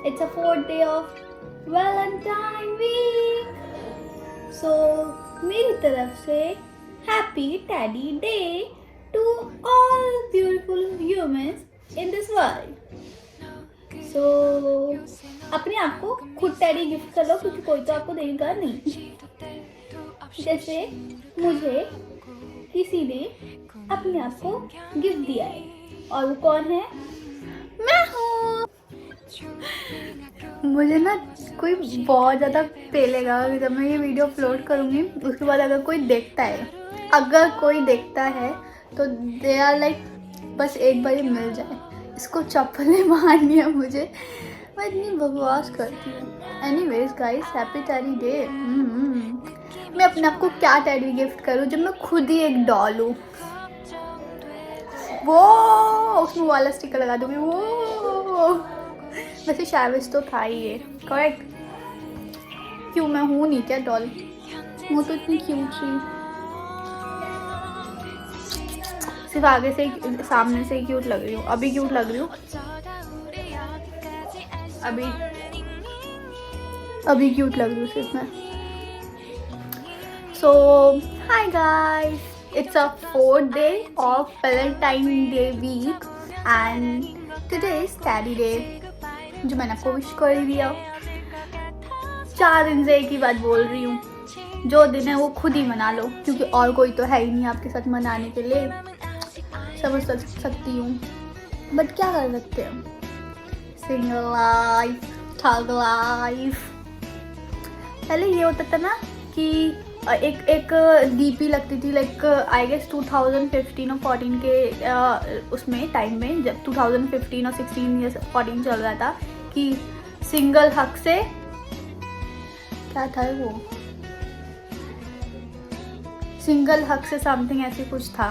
It's a fourth day of Valentine week. So मेरी तरफ से Happy Teddy Day to all beautiful humans in this world. So अपने आप को खुद टेडी गिफ्ट कर लो क्योंकि कोई तो आपको देगा नहीं. जैसे मुझे किसी ने अपने आप को गिफ्ट दिया है और वो कौन है? मैं हूँ. मुझे ना कोई बहुत ज़्यादा पेलेगा जब मैं ये वीडियो अपलोड करूँगी. उसके बाद अगर कोई देखता है तो दे आर लाइक बस एक बार मिल जाए. इसको चप्पलें मारनी है मुझे. मैं इतनी बकवास करती हूँ. Anyways guys, happy teddy day. मैं अपने आप को क्या टेडी गिफ्ट करूँ जब मैं खुद ही एक डॉल हूँ. वो उसमें वाला स्टिकर लगा दूँगी. वो वैसे शायद तो था ही ये. करेक्ट. क्यों मैं हूँ नहीं क्या डॉल? वो तो इतनी क्यूट थी. सिर्फ आगे से सामने से ही क्यूट लग रही हूँ. अभी क्यूट लग रही हूँ. अभी क्यूट लग रही हूँ सिर्फ मैं. So, hi guys, it's a fourth day of Valentine Day week and today is Teddy Day जो मैंने आपको विश कर दिया. 4 दिन से एक ही बात बोल रही हूँ. जो दिन है वो खुद ही मना लो क्योंकि और कोई तो है ही नहीं आपके साथ मनाने के लिए. समझ सकती हूँ बट क्या कर सकते हैं. सिंगल लाइफ, थग लाइफ. पहले ये होता था ना कि एक डीपी लगती थी लाइक आई गेस 2015 और 14 के उसमें टाइम में जब 2015 और 16 या 14 चल रहा था कि सिंगल हक से क्या था वो, सिंगल हक से समथिंग ऐसे कुछ था.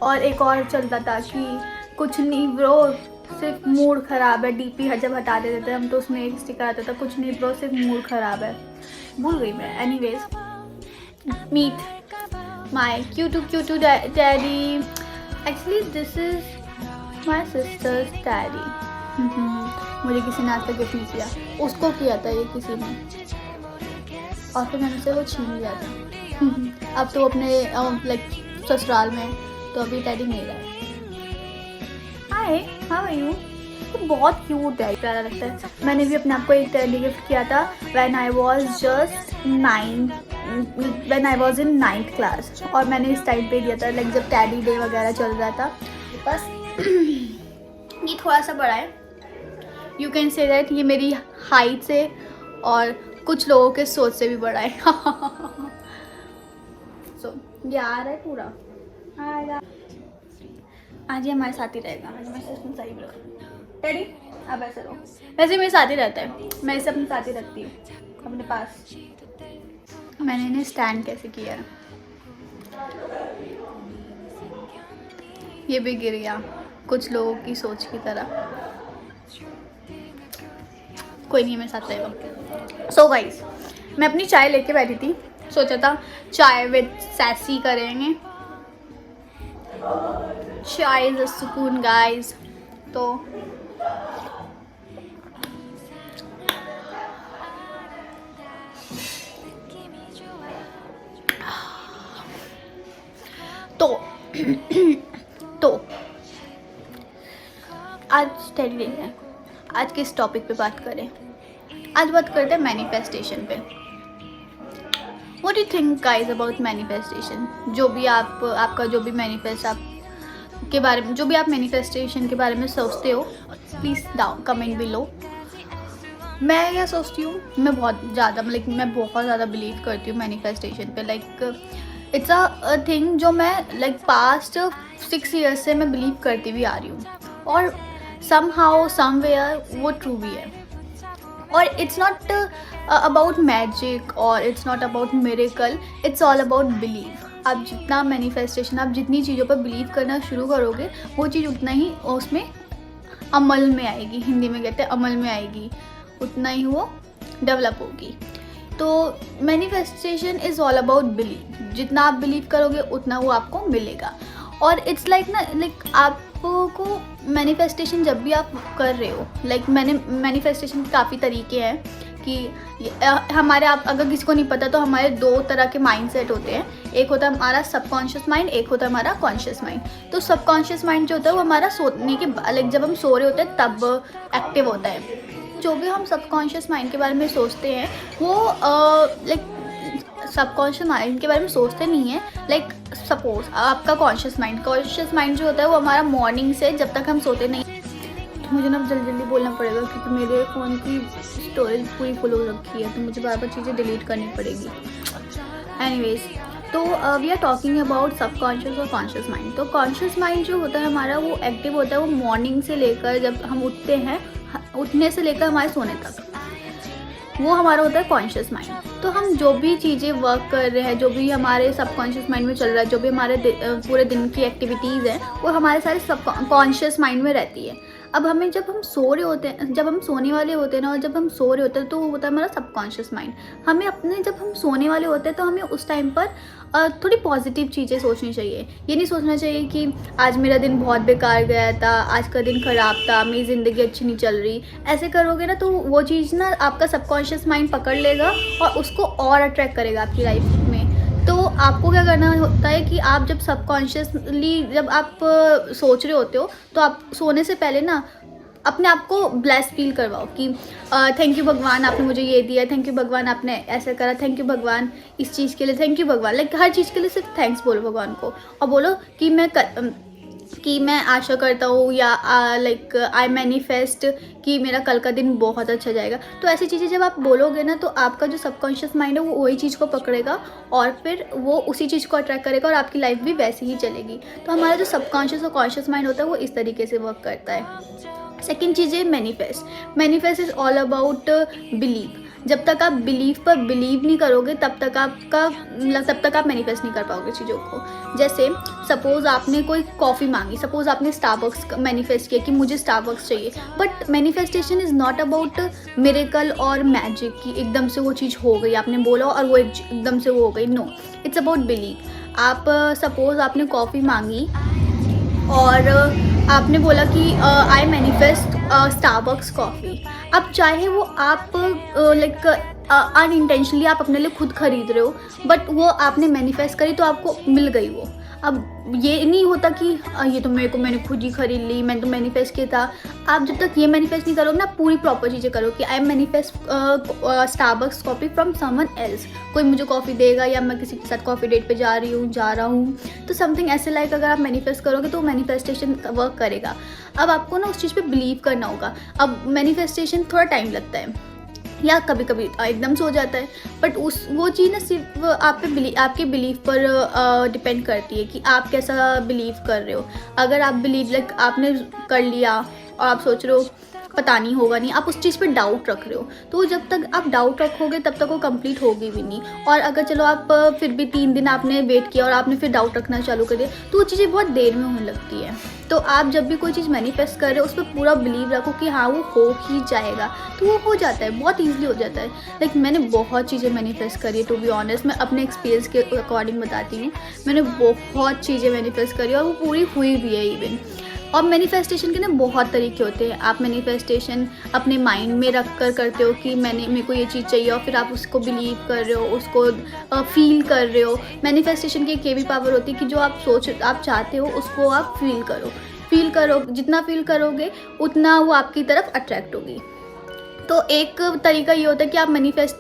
और एक और चलता था कि कुछ नहीं ब्रो सिर्फ मूड ख़राब है. डीपी जब हटा देते थे हम तो उसमें एक स्टिकर आता था कुछ नहीं ब्रो सिर्फ मूड ख़राब है. भूल गई मैं. Anyways, meet my cute daddy. Actually this is my sister's daddy. मुझे किसी ने आज तक गिफ्ट नहीं किया. उसको किया था ये किसी ने और फिर मैंने से वो छीन लिया था. अब तो अपने लाइक ससुराल में तो अभी डैडी नहीं रहा. हाय, हाउ आर यू? बहुत क्यूट है, प्यारा लगता है. मैंने भी अपने आप को एक टेडी गिफ्ट किया था when I was in 9th class. और मैंने इस टाइम पे दिया था लाइक जब टेडी डे वगैरह चल रहा था. बस ये थोड़ा सा बड़ा है. यू कैन से दैट ये मेरी हाइट से और कुछ लोगों के सोच से भी बड़ा है. सो ये आ रहा है पूरा. आएगा आज ये हमारे साथ ही रहेगा. मैं सिर्फ सही बोला टेडी अब ऐसे रहो. वैसे मेरे साथ ही रहता है. मैं इसे अपने साथ ही रखती हूँ अपने पास. मैंने इन्हें स्टैंड कैसे किया है. ये भी गिर गया कुछ लोगों की सोच की तरह. कोई नहीं मेरे साथ रहेगा. सो गाइस, मैं अपनी चाय लेके बैठी थी. सोचा था चाय विद सैसी करेंगे. चाय इज अ सुकून गाइस. तो आज टेडी डे है. आज किस टॉपिक पे बात करें? आज बात करते हैं मैनिफेस्टेशन पे. What do you think guys about manifestation? जो भी आपका जो भी मैनिफेस्ट आप के बारे में जो भी आप मैनिफेस्टेशन के बारे में सोचते हो प्लीज़ डाउन कमेंट बिलो. मैं क्या सोचती हूँ, मैं बहुत ज़्यादा बिलीव करती हूँ मैनिफेस्टेशन पे. लाइक इट्स अ थिंग जो मैं लाइक पास्ट 6 years से मैं बिलीव करती भी आ रही हूँ और समहाउ समवेयर वो ट्रू भी है. और इट्स नॉट अबाउट मैजिक और it's not about miracle. It's all about believe. आप जितना मैनिफेस्टेशन आप जितनी चीज़ों पर बिलीव करना शुरू करोगे वो चीज़ उतना ही उसमें अमल में आएगी. हिंदी में कहते हैं अमल में आएगी. उतना ही वो डेवलप होगी. तो manifestation is all about believe. जितना आप बिलीव करोगे उतना वो आपको मिलेगा. और इट्स लाइक ना लाइक आप लोगों को मैनिफेस्टेशन जब भी आप कर रहे हो, लाइक मैनिफेस्टेशन के काफ़ी तरीके हैं कि हमारे, आप अगर किसी को नहीं पता तो हमारे दो तरह के माइंड सेट होते हैं। एक होता है हमारा सबकॉन्शियस माइंड, एक होता है हमारा कॉन्शियस माइंड। तो सबकॉन्शियस माइंड जो होता है वो हमारा सोने के, लाइक जब हम सो रहे होते हैं तब एक्टिव होता है। जो भी हम सबकॉन्शियस माइंड के बारे में सोचते हैं वो लाइक सबकॉन्शियस माइंड के बारे में सोचते नहीं है। लाइक सपोज आपका कॉन्शियस माइंड जो होता है वो हमारा मॉर्निंग से जब तक हम सोते नहीं, तो मुझे ना जल्दी जल्दी बोलना पड़ेगा क्योंकि मेरे फ़ोन की स्टोरेज पूरी फुल हो रखी है, तो मुझे बार बार चीज़ें डिलीट करनी पड़ेगी। एनीवेज, तो we are talking about subconscious और कॉन्शियस माइंड। तो कॉन्शियस माइंड जो होता है हमारा वो एक्टिव होता है, वो मॉर्निंग से लेकर जब हम उठते हैं, उठने से लेकर हमारे सोने तक, वो हमारा होता है कॉन्शियस माइंड। तो हम जो भी चीज़ें वर्क कर रहे हैं, जो भी हमारे सबकॉन्शियस माइंड में चल रहा है, जो भी हमारे पूरे दिन की एक्टिविटीज़ हैं, वो हमारे सारे सब कॉन्शियस माइंड में रहती है। अब हमें जब हम सो रहे होते हैं, जब हम सोने वाले होते हैं ना, और जब हम सो रहे होते हैं तो वो होता है हमारा सबकॉन्शियस माइंड। हमें अपने, जब हम सोने वाले होते हैं तो हमें उस टाइम पर थोड़ी पॉजिटिव चीज़ें सोचनी चाहिए। ये नहीं सोचना चाहिए कि आज मेरा दिन बहुत बेकार गया था, आज का दिन ख़राब था, मेरी ज़िंदगी अच्छी नहीं चल रही। ऐसे करोगे ना तो वो चीज़ ना आपका सबकॉन्शियस माइंड पकड़ लेगा और उसको और अट्रैक्ट करेगा आपकी लाइफ में। तो आपको क्या करना होता है कि आप जब सबकॉन्शियसली जब आप सोच रहे होते हो तो आप सोने से पहले ना अपने आप को ब्लेस फील करवाओ कि थैंक यू भगवान, आपने मुझे ये दिया, थैंक यू भगवान आपने ऐसा करा, थैंक यू भगवान इस चीज़ के लिए, थैंक यू भगवान। लाइक हर चीज़ के लिए सिर्फ थैंक्स बोलो भगवान को, और बोलो कि मैं आशा करता हूँ या लाइक आई मैनिफेस्ट कि मेरा कल का दिन बहुत अच्छा जाएगा। तो ऐसी चीज़ें जब आप बोलोगे ना तो आपका जो सबकॉन्शियस माइंड है वो वही चीज़ को पकड़ेगा और फिर वो उसी चीज़ को अट्रैक्ट करेगा और आपकी लाइफ भी वैसी ही चलेगी। तो हमारा जो सबकॉन्शियस और कॉन्शियस माइंड होता है वो इस तरीके से वर्क करता है। सेकेंड चीज़ है manifest is all about believe. जब तक आप बिलीव पर बिलीव नहीं करोगे तब तक आप मैनिफेस्ट नहीं कर पाओगे चीज़ों को। जैसे सपोज़ आपने कोई कॉफ़ी मांगी, सपोज़ आपने स्टारबक्स मैनिफेस्ट किया कि मुझे स्टारबक्स चाहिए, but manifestation is not about miracle और मैजिक कि एकदम से वो चीज़ हो गई, आपने बोला और वो एकदम से वो हो गई। No, it's about believe. आप सपोज़ आपने कॉफ़ी मांगी और आपने बोला कि आई मैनिफेस्ट स्टारबक्स कॉफ़ी। अब चाहे वो आप लाइक अनइंटेंशनली आप अपने लिए खुद खरीद रहे हो, बट वो आपने मैनिफेस्ट करी तो आपको मिल गई वो। अब ये नहीं होता कि ये तो मैंने खुद ही खरीद ली, मैंने तो मैनिफेस्ट किया था। आप जब तक ये मैनिफेस्ट नहीं करोगे ना, पूरी प्रॉपर चीज़ें करो कि I manifest Starbucks coffee from someone else, कोई मुझे कॉफ़ी देगा या मैं किसी के साथ कॉफ़ी डेट पे जा रहा हूँ। तो समथिंग ऐसे लाइक अगर आप मैनिफेस्ट करोगे तो मैनिफेस्टेशन वर्क करेगा। अब आपको ना उस चीज़ पे बिलीव करना होगा। अब मैनिफेस्टेशन थोड़ा टाइम लगता है या कभी कभी एकदम से हो जाता है, बट वो चीज़ ना सिर्फ आपके बिलीव पर डिपेंड करती है कि आप कैसा बिलीव कर रहे हो। अगर आप बिलीव लाइक आपने कर लिया और आप सोच रहे हो पता नहीं होगा नहीं, आप उस चीज़ पे डाउट रख रहे हो, तो जब तक आप डाउट रखोगे तब तक वो कंप्लीट होगी भी नहीं। और अगर चलो आप फिर भी 3 दिन आपने वेट किया और आपने फिर डाउट रखना चालू कर दिया तो वो चीज़ें बहुत देर में होने लगती है। तो आप जब भी कोई चीज़ मैनिफेस्ट कर रहे हो उस पर पूरा बिलीव रखो कि हाँ वो हो ही जाएगा, तो वो हो जाता है, बहुत ईजिली हो जाता है। लाइक मैंने बहुत चीज़ें मैनिफेस्ट करी है, टू बी ऑनेस्ट मैं अपने एक्सपीरियंस के अकॉर्डिंग बताती हूँ। मैंने बहुत चीज़ें मैनिफेस्ट करी और वो पूरी हुई भी है इवन। और मैनिफेस्टेशन के ना बहुत तरीके होते हैं। आप मैनिफेस्टेशन अपने माइंड में रख कर करते हो कि मेरे को ये चीज़ चाहिए, और फिर आप उसको बिलीव कर रहे हो, उसको फील कर रहे हो। मैनिफेस्टेशन की एक ये भी पावर होती है कि जो आप चाहते हो उसको आप फील करो। जितना फील करोगे उतना वो आपकी तरफ अट्रैक्ट होगी। तो एक तरीका ये होता है कि आप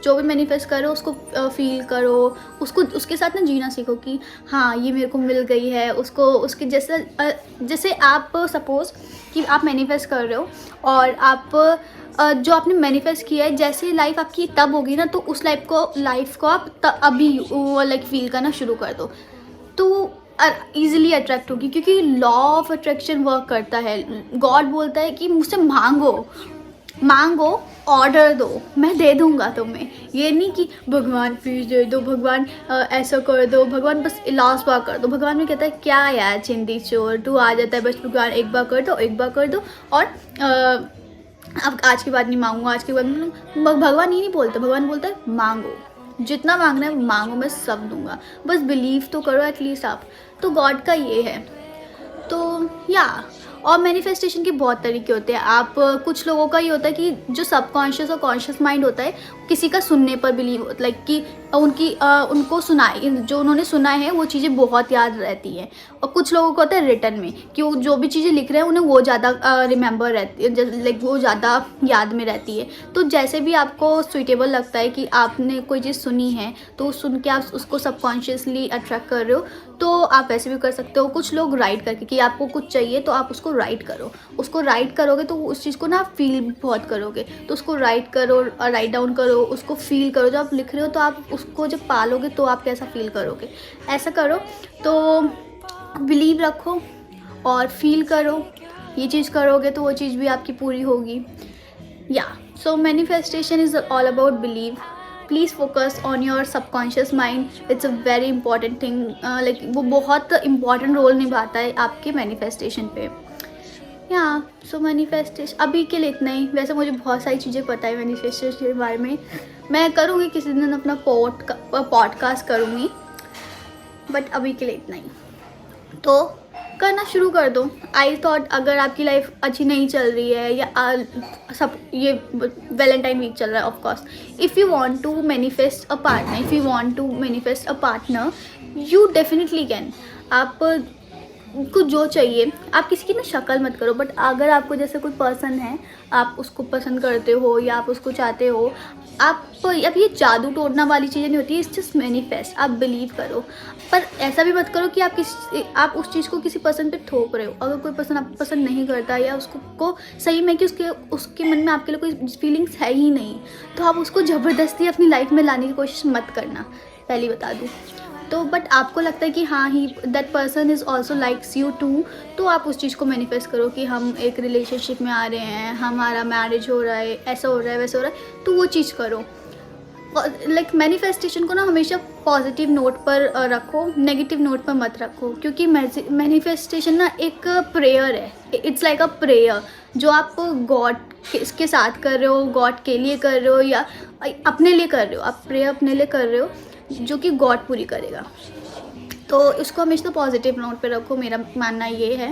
जो भी मैनिफेस्ट करो उसको फील करो, उसके साथ ना जीना सीखो कि हाँ ये मेरे को मिल गई है। उसके जैसे आप सपोज़ कि आप मैनिफेस्ट कर रहे हो और आप जो आपने मैनिफेस्ट किया है, जैसे लाइफ आपकी तब होगी ना, तो उस लाइफ को आप अभी लाइक फील करना शुरू कर दो, तो ईजिली अट्रैक्ट होगी। क्योंकि लॉ ऑफ अट्रैक्शन वर्क करता है। गॉड बोलता है कि मुझसे मांगो, ऑर्डर दो, मैं दे दूंगा तुम्हें। ये नहीं कि भगवान प्लीज़ दे दो, भगवान ऐसा कर दो, भगवान बस लास्ट बार कर दो। भगवान में कहता है क्या यार चिंदी चोर, तू आ जाता है बस भगवान एक बार कर दो और अब आज के बाद नहीं मांगूंगा, आज के बाद भगवान ये नहीं बोलता। भगवान बोलता है मांगो, जितना मांगना है मांगो, मैं सब दूंगा, बस बिलीव तो करो एटलीस्ट आप। तो गॉड का ये है। तो या और मैनिफेस्टेशन के बहुत तरीके होते हैं। आप कुछ लोगों का ये होता है कि जो सबकॉन्शियस और कॉन्शियस माइंड होता है, किसी का सुनने पर बिलीव, लाइक कि उनको सुनाई, जो उन्होंने सुना है वो चीज़ें बहुत याद रहती हैं। और कुछ लोगों को होता है रिटन में, कि वो जो भी चीज़ें लिख रहे हैं उन्हें वो ज़्यादा रिमेंबर रहती है, लाइक वो ज़्यादा याद में रहती है। तो जैसे भी आपको सुइटेबल लगता है कि आपने कोई चीज़ सुनी है तो सुन के आप उसको सबकॉन्शियसली अट्रैक्ट कर रहे हो, तो आप ऐसे भी कर सकते हो। कुछ लोग राइट करके, कि आपको कुछ चाहिए तो आप उसको राइट करो, उसको राइट करोगे तो उस चीज़ को ना आप फील बहुत करोगे। तो उसको राइट करो, राइट डाउन करो, उसको फील करो। जब आप लिख रहे हो तो आप उसको जब पालोगे तो आप कैसा फील करोगे, ऐसा करो। तो बिलीव रखो और फील करो, ये चीज़ करोगे तो वो चीज़ भी आपकी पूरी होगी। या so manifestation is all about believe. Please focus on your subconscious mind, it's a very important thing, like वो बहुत इंपॉर्टेंट रोल निभाता है आपके मैनिफेस्टेशन पे। या सो मैनिफेस्टेशन अभी के लिए इतना ही। वैसे मुझे बहुत सारी चीज़ें पता है मैनिफेस्टेशन के बारे में, मैं करूँगी किसी दिन अपना पॉडकास्ट करूँगी, बट अभी के लिए इतना ही। तो करना शुरू कर दो। आई थॉट अगर आपकी लाइफ अच्छी नहीं चल रही है, या सब ये वैलेंटाइन वीक चल रहा है, of course if you want to manifest a partner, if you want to manifest a partner, you definitely can. आप को जो चाहिए, आप किसी की ना शक्ल मत करो, बट अगर आपको जैसे कोई पर्सन है, आप उसको पसंद करते हो या आप उसको चाहते हो, आप अब ये जादू टोड़ना वाली चीज़ें नहीं होती है, इट्स जस्ट मैनिफेस्ट। आप बिलीव करो, पर ऐसा भी मत करो कि आप उस चीज़ को किसी पर्सन पे थोप रहे हो। अगर कोई पर्सन आपको पसंद नहीं करता, या उसको सही में कि उसके मन में आपके लिए कोई फीलिंग्स है ही नहीं, तो आप उसको ज़बरदस्ती अपनी लाइफ में लाने की कोशिश मत करना, पहले बता दूँ तो। बट आपको लगता है कि हाँ ही that person is also likes you too, तो आप उस चीज़ को मैनिफेस्ट करो कि हम एक रिलेशनशिप में आ रहे हैं, हमारा मैरिज हो रहा है, ऐसा हो रहा है, वैसा हो रहा है, तो वो चीज़ करो। लाइक मैनिफेस्टेशन को ना हमेशा पॉजिटिव नोट पर रखो, नेगेटिव नोट पर मत रखो, क्योंकि मैनिफेस्टेशन ना एक प्रेयर है, इट्स लाइक अ प्रेयर जो आप गॉड के साथ कर रहे हो, गॉड के लिए कर रहे हो, या अपने लिए कर रहे हो। आप प्रेयर अपने लिए कर रहे हो जो कि गॉड पूरी करेगा। तो इसको हमेशा पॉजिटिव नोट पे रखो, मेरा मानना ये है।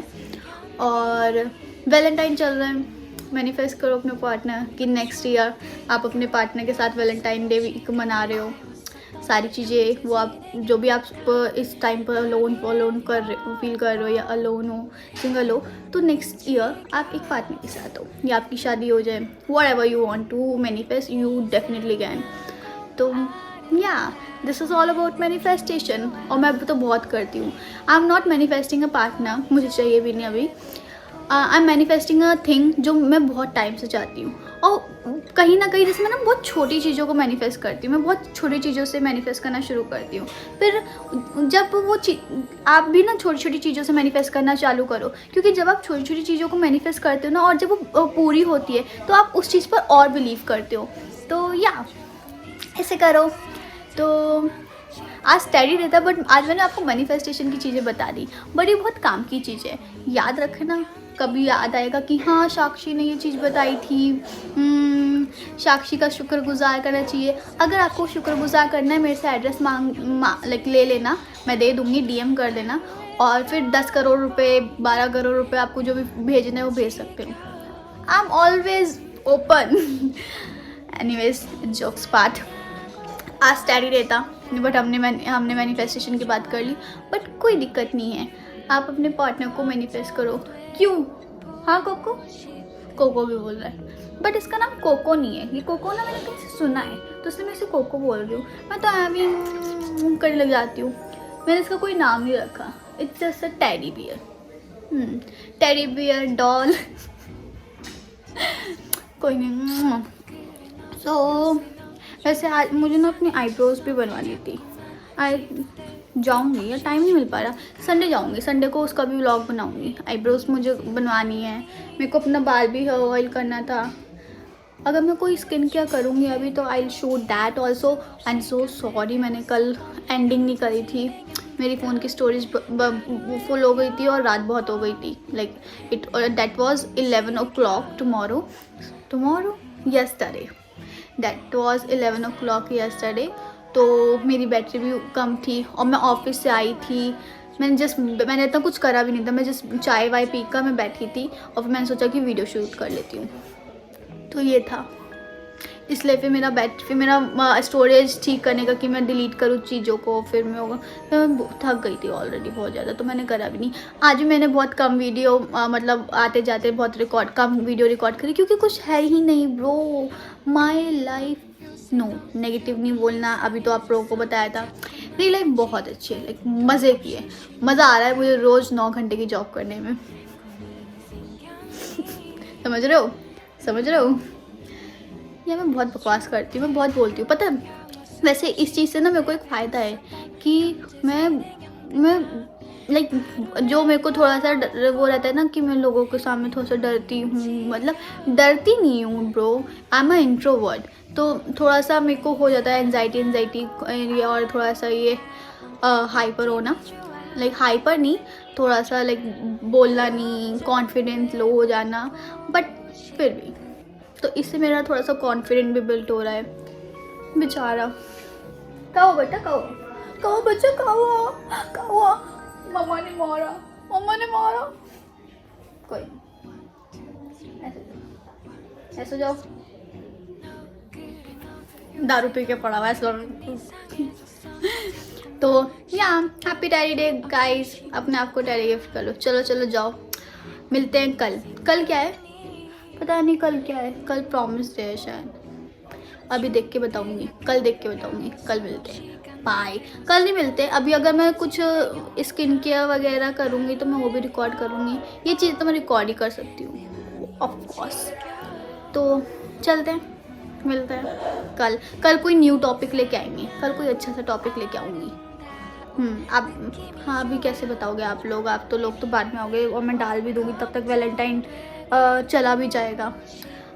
और वैलेंटाइन चल रहा है, मैनिफेस्ट करो अपने पार्टनर कि नेक्स्ट ईयर आप अपने पार्टनर के साथ वैलेंटाइन डे वीक मना रहे हो। सारी चीज़ें वो आप जो भी आप इस टाइम पर अलोन कर रहे हो, फील कर रहे हो, या अलोन हो, सिंगल हो, तो नेक्स्ट ईयर आप एक पार्टनर के साथ हो, या आपकी शादी हो जाए, whatever you want to manifest, you definitely can. तो yeah this is all about manifestation. और मैं तो बहुत करती हूँ। I am not manifesting a partner, मुझे चाहिए भी नहीं अभी। I am manifesting a thing जो मैं बहुत टाइम से चाहती हूँ। और कहीं ना कहीं जैसे मैं ना बहुत छोटी चीज़ों को मैनिफेस्ट करती हूँ, मैं बहुत छोटी चीज़ों से मैनिफेस्ट करना शुरू करती हूँ। फिर जब वो आप भी ना छोटी छोटी चीज़ों से मैनिफेस्ट करना चालू करो, क्योंकि जब आप छोटी छोटी चीज़ों को मैनिफेस्ट करते हो ना, और जब वो पूरी होती है तो आप उस चीज़ पर और बिलीव करते हो। तो या ऐसे करो। तो आज स्टडी रहता, बट आज मैंने आपको मैनिफेस्टेशन की चीज़ें बता दी, बट ये बहुत काम की चीज़ है। याद रखना, कभी याद आएगा कि हाँ साक्षी ने ये चीज़ बताई थी, साक्षी का शुक्रगुजार करना चाहिए। अगर आपको शुक्रगुजार करना है, मेरे से एड्रेस लाइक ले लेना, मैं दे दूँगी, DM कर देना, और फिर 10 करोड़ रुपए, 12 करोड़ रुपए आपको जो भी भेजना है वो भेज सकते हो। I am always open. Anyways, jokes part. आज स्टडी रहता, बट हमने मैनिफेस्टेशन की बात कर ली, बट कोई दिक्कत नहीं है। आप अपने पार्टनर को मैनिफेस्ट करो। क्यों? हाँ कोको भी बोल रहा है, बट इसका नाम कोको नहीं है। ये कोको ना मैंने कहीं से सुना है, तो इसलिए मैं इसे कोको बोल रही हूँ। मैं तो भी करने लग जाती हूँ। मैंने इसका कोई नाम नहीं रखा, it's just a teddy bear. Teddy bear doll. कोई नहीं। सो वैसे आज मुझे ना अपनी आईब्रोज भी बनवानी थी। जाऊँगी, या टाइम नहीं मिल पा रहा। संडे जाऊँगी, संडे को उसका भी व्लॉग बनाऊँगी। आईब्रोज मुझे बनवानी है, मेरे को अपना बाल भी हेयर ऑयल करना था। अगर मैं कोई स्किन केयर करूँगी अभी तो I will shoot that also. I am so sorry, मैंने कल एंडिंग नहीं करी थी। मेरी फ़ोन की स्टोरेज फुल हो गई थी और रात बहुत हो गई थी। Like that was 11 o'clock tomorrow yesterday. That was 11 o'clock yesterday. तो मेरी बैटरी भी कम थी और मैं ऑफिस से आई थी, मैंने इतना कुछ करा भी नहीं था, मैं जस्ट चाय वाय पी कर मैं बैठी थी और फिर मैंने सोचा कि वीडियो शूट कर लेती हूँ, तो ये था। इसलिए फिर मेरा स्टोरेज ठीक करने का कि मैं डिलीट करूँ चीज़ों को, फिर मैं थक गई थी ऑलरेडी बहुत ज़्यादा, तो मैंने करा भी नहीं। आज भी मैंने बहुत कम वीडियो मतलब आते जाते बहुत कम वीडियो रिकॉर्ड करी, क्योंकि कुछ है ही नहीं bro. My life, no negative नहीं बोलना, अभी तो आप लोगों को बताया था। मेरी लाइफ बहुत अच्छी है, लाइक मज़े की है, मज़ा आ रहा है मुझे रोज़ 9 घंटे की जॉब करने में। समझ रहे हो या मैं बहुत बकवास करती हूँ, मैं बहुत बोलती हूँ, पता है। वैसे इस चीज़ से ना मेरे को एक फ़ायदा है कि मैं लाइक जो मेरे को थोड़ा सा वो रहता है ना कि मैं लोगों के सामने थोड़ा सा डरती हूँ, मतलब डरती नहीं हूँ bro, I am a introvert, तो थोड़ा सा मेरे को हो जाता है एंजाइटी और थोड़ा सा ये हाइपर होना, लाइक हाइपर नहीं, थोड़ा सा लाइक बोलना नहीं, कॉन्फिडेंस लो हो जाना, बट फिर भी तो इससे मेरा थोड़ा सा कॉन्फिडेंट भी बिल्ड हो रहा है। बेचारा कहो बेटा, कहो बच्चा, कहो मम्मा ने मारा। कोई नहीं, ऐसे जाओ, दारू पी के पड़ा हुआ है तो या हैप्पी डैडी डे गाइस, अपने आप को डैडी गिफ्ट कर लो। चलो जाओ, मिलते हैं कल क्या है पता नहीं, कल प्रॉमिस डे है शायद, अभी देख के बताऊंगी, कल मिलते हैं, बाय। कल नहीं मिलते, अभी अगर मैं कुछ स्किन केयर वगैरह करूँगी तो मैं वो भी रिकॉर्ड करूँगी, ये चीज़ तो मैं रिकॉर्ड ही कर सकती हूँ ऑफ कोर्स। तो चलते हैं, मिलते हैं कल कोई न्यू टॉपिक लेके आएंगे, कल कोई अच्छा सा टॉपिक लेके आऊँगी। आप हाँ, अभी कैसे बताओगे आप लोग तो बाद में आओगे और मैं डाल भी दूँगी, तब तक वैलेंटाइन चला भी जाएगा।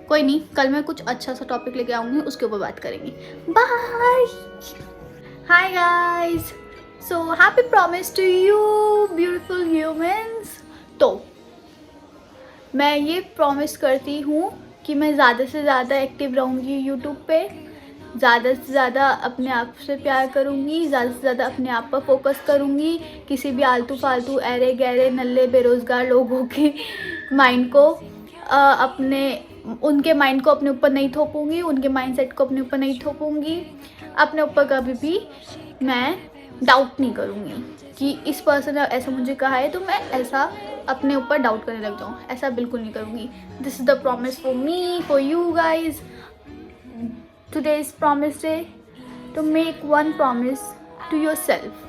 कोई नहीं, कल मैं कुछ अच्छा सा टॉपिक लेके आऊँगी, उसके ऊपर बात करेंगे। Bye. Hi guys, so happy promise to you beautiful humans. तो मैं ये प्रॉमिस करती हूँ कि मैं ज़्यादा से ज़्यादा एक्टिव रहूँगी यूट्यूब पे, ज़्यादा से ज़्यादा अपने आप से प्यार करूँगी, ज़्यादा से ज़्यादा अपने आप पर फोकस करूँगी, किसी भी आलतू फालतू अरे गहरे नल्ले बेरोज़गार लोगों के माइंड को उनके माइंड को अपने ऊपर नहीं थोपूंगी, उनके माइंडसेट को अपने ऊपर नहीं थोपूंगी, अपने ऊपर कभी भी मैं डाउट नहीं करूँगी कि इस पर्सन ने ऐसा मुझे कहा है तो मैं ऐसा अपने ऊपर डाउट करने लग जाऊँ, ऐसा बिल्कुल नहीं करूँगी। This is the promise for me, for you guys. Today's promise day, to make one promise to yourself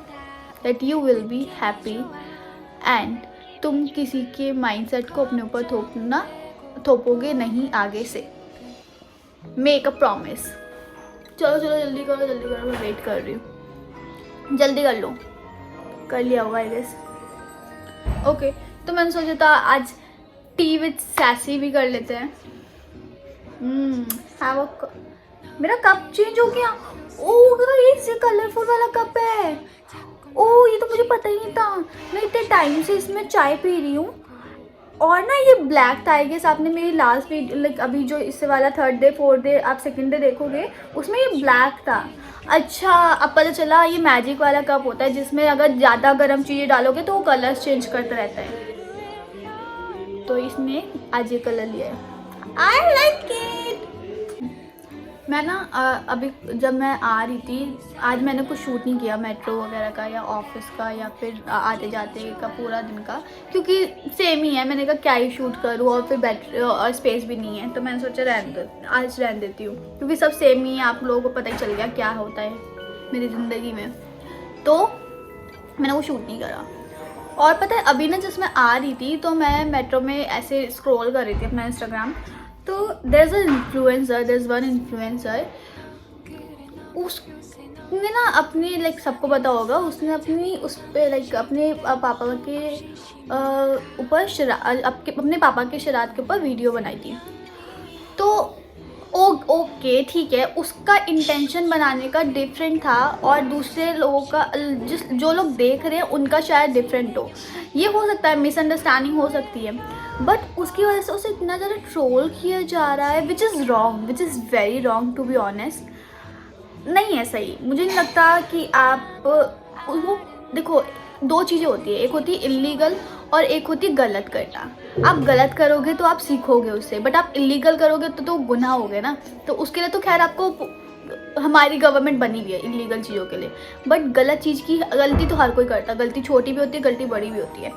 that you will be happy and तुम किसी के माइंडसेट को अपने ऊपर थोपोगे नहीं आगे से। Make a promise. चलो जल्दी करो, मैं वेट कर रही हूँ, जल्दी कर लो, कर लिया होगा आई गेस। ओके, तो मैंने सोचा था आज टी विद सैसी भी कर लेते हैं। मेरा कप चेंज हो गया। ओह गाइस, ये कलरफुल वाला कप है। ओह, ये तो मुझे पता ही नहीं था। मैं इतने टाइम से इसमें चाय पी रही हूँ और ना ये ब्लैक था। आई गेस आपने मेरी लास्ट वीडियो लाइक अभी जो इससे वाला 3rd डे 4th डे आप 2nd डे देखोगे उसमें ये ब्लैक था। अच्छा, अब पता चला ये मैजिक वाला कप होता है जिसमें अगर ज़्यादा गर्म चीज़ें डालोगे तो वो कलर्स चेंज करता रहता है। तो इसने आज ये कलर लिया है, आई लाइक इट। मैं ना अभी जब मैं आ रही थी, आज मैंने कुछ शूट नहीं किया मेट्रो वगैरह का या ऑफिस का या फिर आते जाते का पूरा दिन का, क्योंकि सेम ही है। मैंने कहा क्या ही शूट करूँ और फिर बैटरी और स्पेस भी नहीं है, तो मैंने सोचा आज रहने देती हूँ, क्योंकि सब सेम ही है। आप लोगों को पता ही चल गया क्या होता है मेरी ज़िंदगी में, तो मैंने वो शूट नहीं करा। और पता है अभी ना जब मैं आ रही थी तो मैं मेट्रो में ऐसे स्क्रॉल कर रही थी अपना इंस्टाग्राम, तो there's one influencer, उसने ना अपनी लाइक सबको पता होगा, उसने अपनी उस पर लाइक अपने पापा के ऊपर अपने पापा के शरारत के ऊपर वीडियो बनाई थी। तो ओके ठीक है, उसका इंटेंशन बनाने का डिफरेंट था और दूसरे लोगों का जो लोग देख रहे हैं उनका शायद डिफरेंट हो। ये हो सकता है, मिसअंडरस्टैंडिंग हो सकती है, बट उसकी वजह से उसे इतना ज़्यादा ट्रोल किया जा रहा है, which is very wrong to be honest. नहीं है सही, मुझे नहीं लगता कि आप वो देखो, दो चीज़ें होती है, एक होती है इलीगल और एक होती है गलत करना। आप गलत करोगे तो आप सीखोगे उससे, बट आप इलीगल करोगे तो गुनाह हो गया ना। तो उसके लिए तो खैर आपको हमारी गवर्नमेंट बनी हुई है इलीगल चीज़ों के लिए, बट गलत चीज़ की गलती तो हर कोई करता है। गलती छोटी भी होती है, गलती बड़ी भी होती है,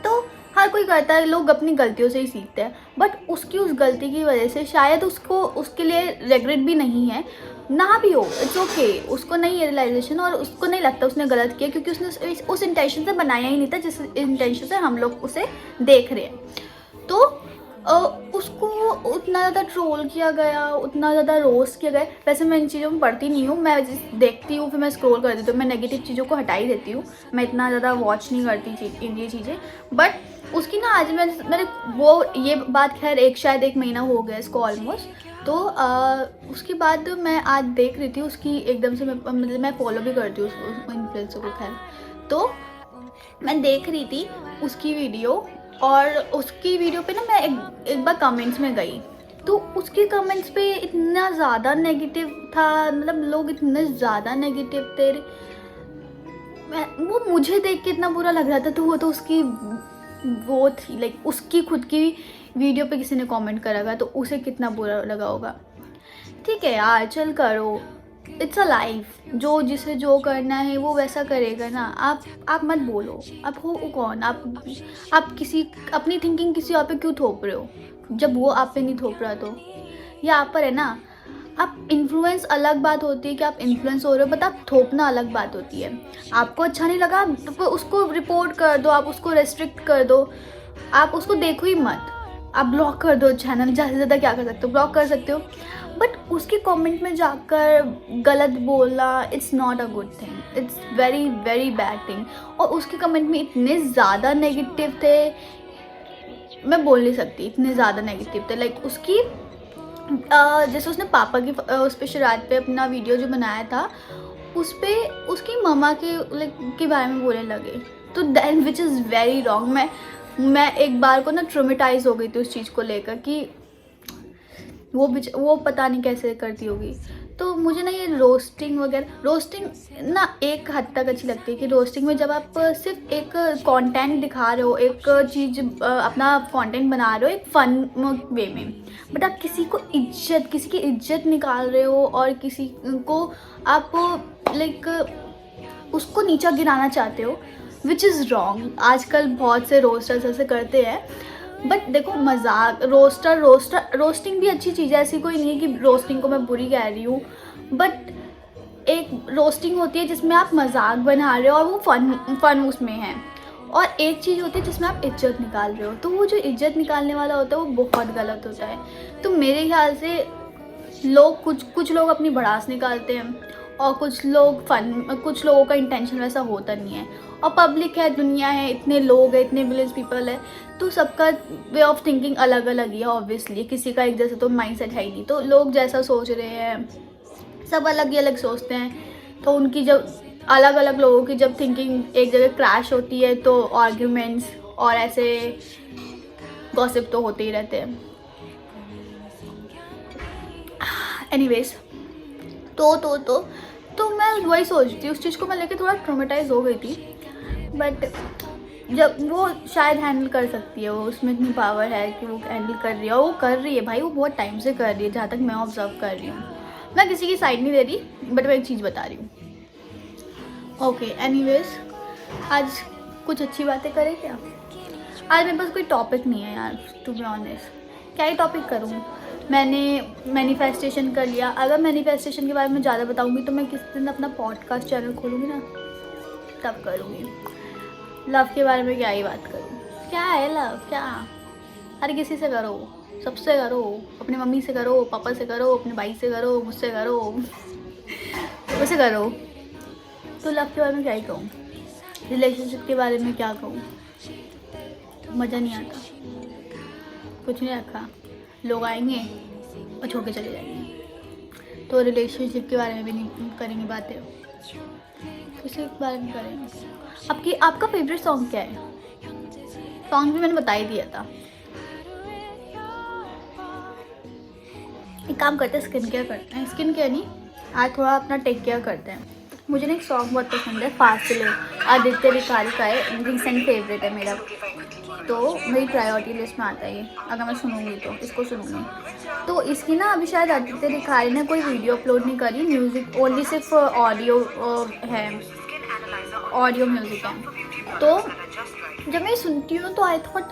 तो हर कोई करता है, लोग अपनी गलतियों से ही सीखते हैं। बट उसकी उस गलती की वजह से शायद उसको उसके लिए रेग्रेट भी नहीं है, ना भी हो, इट्स ओके। उसको नहीं है रियलाइजेशन और उसको नहीं लगता उसने गलत किया, क्योंकि उसने उस इंटेंशन से बनाया ही नहीं था जिस इंटेंशन से हम लोग उसे देख रहे हैं। तो उसको उतना ज़्यादा ट्रोल किया गया, उतना ज़्यादा रोस्ट किया गया। वैसे मैं इन चीज़ों में पढ़ती नहीं हूँ, मैं देखती हूँ फिर मैं स्क्रॉल कर देती हूँ, मैं नेगेटिव चीज़ों को हटा ही देती हूँ, मैं इतना ज़्यादा वॉच नहीं करती ये चीज़ें। बट उसकी ना आज मैंने वो ये बात खैर शायद एक महीना हो गया इसको ऑलमोस्ट। तो उसके बाद मैं आज देख रही थी उसकी एकदम से, मतलब मैं फॉलो भी करती हूँ उस इन्फ्लुएंसर को खैर। तो मैं देख रही थी उसकी वीडियो, और उसकी वीडियो पे ना मैं एक बार कमेंट्स में गई, तो उसके कमेंट्स पे इतना ज़्यादा नेगेटिव था, मतलब लोग इतने ज़्यादा नेगेटिव थे। वो मुझे देख के इतना बुरा लग रहा था, तो वो तो उसकी वो थी लाइक उसकी खुद की वीडियो पे किसी ने कमेंट करा गया, तो उसे कितना बुरा लगा होगा। ठीक है यार, चल करो, इट्स अ लाइफ, जो जिसे जो करना है वो वैसा करेगा ना। आप मत बोलो, आप हो कौन, आप किसी अपनी थिंकिंग किसी और पे क्यों थोप रहे हो, जब वो आप पे नहीं थोप रहा। तो ये आप पर है ना। आप इन्फ्लुएंस अलग बात होती है कि आप इन्फ्लुएंस हो रहे हो, बट आप थोपना अलग बात होती है। आपको अच्छा नहीं लगा तो उसको रिपोर्ट कर दो, आप उसको रेस्ट्रिक्ट कर दो, आप उसको देखो ही मत, आप ब्लॉक कर दो चैनल, ज़्यादा से ज़्यादा क्या कर सकते हो, ब्लॉक कर सकते हो। बट उसके कमेंट में जाकर गलत बोलना, it's not a good thing, it's very very bad thing. और उसके कमेंट में इतने ज़्यादा नेगेटिव थे, मैं बोल नहीं सकती, इतने ज़्यादा नेगेटिव थे। लाइक उसकी जैसे उसने पापा की उस पर शरारत पे अपना वीडियो जो बनाया था, उस पर उसकी मम्मा के बारे में बोलने लगे, तो then which is very wrong. मैं एक बार को ना ट्रोमेटाइज हो गई थी उस चीज़ को लेकर कि वो पता नहीं कैसे करती होगी। तो मुझे ना ये रोस्टिंग ना एक हद तक अच्छी लगती है कि रोस्टिंग में जब आप सिर्फ एक कंटेंट दिखा रहे हो, एक चीज़ अपना कंटेंट बना रहे हो एक फ़न वे में, बट आप किसी की इज्जत निकाल रहे हो और किसी को आप लाइक उसको नीचा गिराना चाहते हो, विच इज़ रॉन्ग। आजकल बहुत से रोस्टर्स ऐसे करते हैं, बट देखो मजाक रोस्टिंग भी अच्छी चीज़ है, ऐसी कोई नहीं है कि रोस्टिंग को मैं बुरी कह रही हूँ। बट एक रोस्टिंग होती है जिसमें आप मजाक बना रहे हो और वो फन उसमें है, और एक चीज़ होती है जिसमें आप इज्जत निकाल रहे हो। तो वो जो इज्जत निकालने वाला होता है वो बहुत गलत होता है। तो मेरे ख्याल से लोग कुछ लोग अपनी भड़ास निकालते हैं, और कुछ लोगों का इंटेंशन वैसा होता नहीं है। और पब्लिक है, दुनिया है, इतने लोग हैं, इतने बिलियंस पीपल है, तो सबका वे ऑफ थिंकिंग अलग अलग ही है। ऑब्वियसली किसी का एक जैसा तो माइंडसेट है ही नहीं, तो लोग जैसा सोच रहे हैं सब अलग ही अलग सोचते हैं। तो उनकी जब अलग अलग लोगों की जब थिंकिंग एक जगह क्रैश होती है, तो आर्ग्यूमेंट्स और ऐसे गॉसिप तो होते ही रहते हैं। एनीवेज, तो मैं वही सोचती, उस चीज़ को मैं लेके थोड़ा ट्रोमेटाइज हो गई थी। बट जब वो शायद हैंडल कर सकती है, वो उसमें इतनी पावर है कि वो हैंडल कर रही है, और वो कर रही है भाई, वो बहुत टाइम से कर रही है, जहाँ तक मैं ऑब्जर्व कर रही हूँ। मैं किसी की साइड नहीं दे रही, बट मैं एक चीज़ बता रही हूँ। ओके, एनीवेज, आज कुछ अच्छी बातें करें क्या? आज मेरे पास कोई टॉपिक नहीं है यार, टू बी ऑनेस्ट। क्या ही टॉपिक करूँ? मैंने मैनिफेस्टेशन कर लिया। अगर मैनिफेस्टेशन के बारे में ज़्यादा बताऊँगी तो मैं किस दिन अपना पॉडकास्ट चैनल खोलूँगी ना, तब करूँगी। लव के बारे में क्या ही बात करूँ, क्या है लव, क्या? हर किसी से करो, सबसे करो, अपनी मम्मी से करो, पापा से करो, अपने भाई से करो, मुझसे करो, वैसे करो। तो लव के बारे में क्या ही कहूँ, रिलेशनशिप के बारे में क्या कहूँ, मज़ा नहीं आता, कुछ नहीं रखा, लोग आएंगे और छोड़ के चले जाएंगे। तो रिलेशनशिप के बारे में भी नहीं करेंगे बातें, किसी के बारे में करेंगे। आपका फेवरेट सॉन्ग क्या है? सॉन्ग भी मैंने बता ही दिया था। एक काम करते हैं, स्किन केयर करते हैं। स्किन केयर नहीं, आज थोड़ा अपना टेक केयर करते हैं। मुझे ना एक सॉन्ग बहुत पसंद है, फासले, आदित्य रिकाल का है, रिसेंट फेवरेट है मेरा, तो मेरी प्रायोरिटी लिस्ट में आता है ये। अगर मैं सुनूंगी तो इसको सुनूंगी। तो इसकी ना अभी शायद आदित्य रिकाल ने कोई वीडियो अपलोड नहीं करी, म्यूज़िक ओनली सिर्फ ऑडियो है, ऑडियो म्यूज़िक है। तो जब मैं सुनती हूँ तो आई थॉट,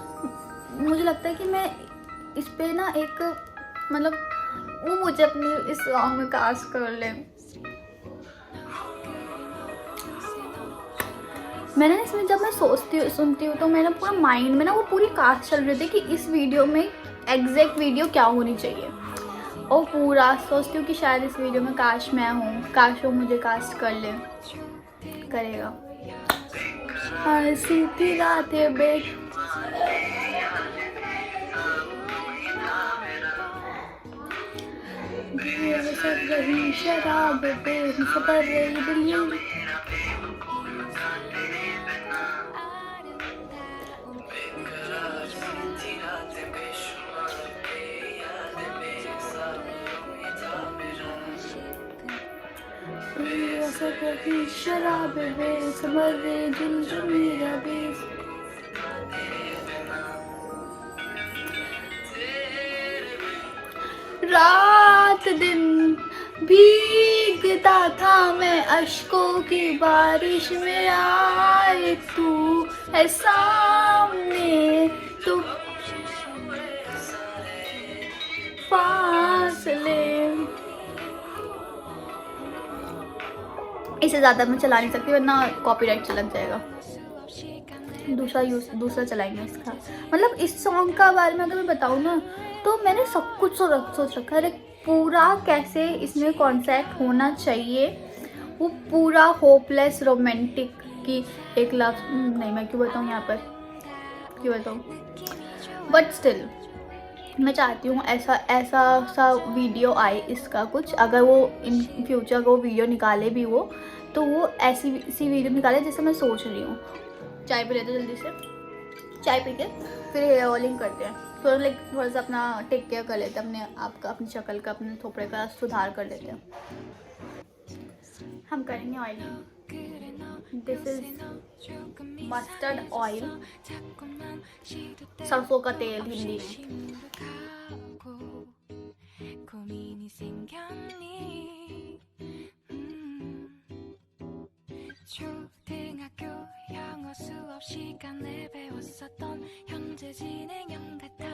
मुझे लगता है कि मैं इस पे ना एक मतलब वो मुझे अपनी इस सॉन्ग में कास्ट कर ले। मैंने इसमें जब मैं सुनती हूँ तो मेरा पूरा माइंड में ना वो पूरी कास्ट चल रही थी कि इस वीडियो में एग्जैक्ट वीडियो क्या होनी चाहिए, और पूरा सोचती हूँ कि शायद इस वीडियो में काश मैं हूँ, काश वो मुझे कास्ट कर ले, करेगा। हंसी थी रातें शराब बेसबर दिल। शराब बेसबर दिल मेरा बेस। रात दिन भीगता था मैं अश्कों की बारिश में, आए तू है सामने तो फासले। इसे ज़्यादा मैं चला नहीं सकती वरना कॉपीराइट लग जाएगा। दूसरा चलाएंगे इसका। मतलब इस सॉन्ग का बारे में अगर मैं बताऊँ ना तो मैंने सब कुछ सोच रखा है, पूरा कैसे इसमें कॉन्सेप्ट होना चाहिए, वो पूरा होपलेस रोमांटिक की एक लव, नहीं मैं क्यों बताऊँ यहाँ पर, क्यों बताऊँ, बट स्टिल मैं चाहती हूँ ऐसा सा वीडियो आए इसका कुछ, अगर वो इन फ्यूचर वो वीडियो निकाले भी वो, तो वो ऐसी सी वीडियो निकाले जैसे मैं सोच रही हूँ। चाय पी लेते जल्दी से, चाय पी के फिर हेयर ऑयलिंग करते हैं, थोड़ा थोड़ा सा अपना टेक केयर कर लेते हैं अपने आप का, अपनी शक्ल का, अपने थोपड़े का सुधार कर लेते हैं। हम करेंगे oiling. This is mustard oil, सरसों का तेल हिंदी में। 초등학교 영어 수업 시간에 배웠었던 현재 진행형 같아.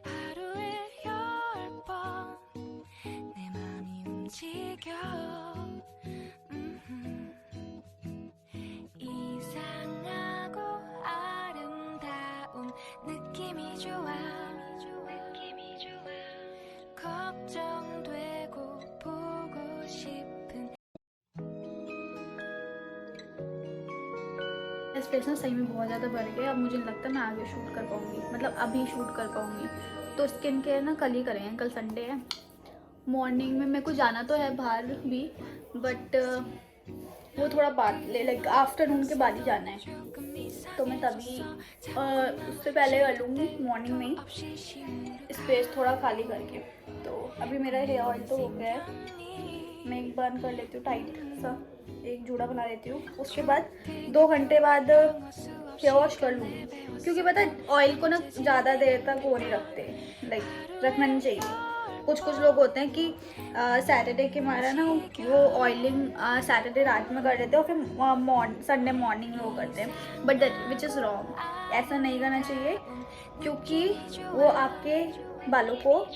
하루에 10번 내 맘이 움직여. 이상하고 아름다운 느낌이 좋아. 걱정되고 보고 싶은 एक्सप्रेशन सही में बहुत ज़्यादा बढ़ गए। अब मुझे लगता है मैं आगे शूट कर पाऊँगी, मतलब अभी शूट कर पाऊँगी। तो स्किन केयर ना कल ही करेंगे, कल संडे है। मॉर्निंग में मेरे को जाना तो है बाहर भी, बट वो थोड़ा बाद लाइक आफ्टरनून के बाद ही जाना है, तो मैं तभी उससे पहले कर लूँगी मॉर्निंग में ही, स्पेस थोड़ा खाली करके। तो अभी मेरा हेयर ऑयल तो हो गया है, मैं एक बर्न कर लेती हूँ टाइट सा, एक जूड़ा बना लेती हूँ। उसके बाद 2 घंटे बाद हेयर वॉश कर लूँगी, क्योंकि पता है ऑयल को ना ज़्यादा देर तक वो नहीं रखते, लाइक रखना नहीं चाहिए। कुछ लोग होते हैं कि सैटरडे के मारा ना वो ऑयलिंग सैटरडे रात में कर देते हैं और फिर संडे मॉर्निंग में वो करते हैं, but that which is wrong. ऐसा नहीं करना चाहिए, क्योंकि वो आपके बालों को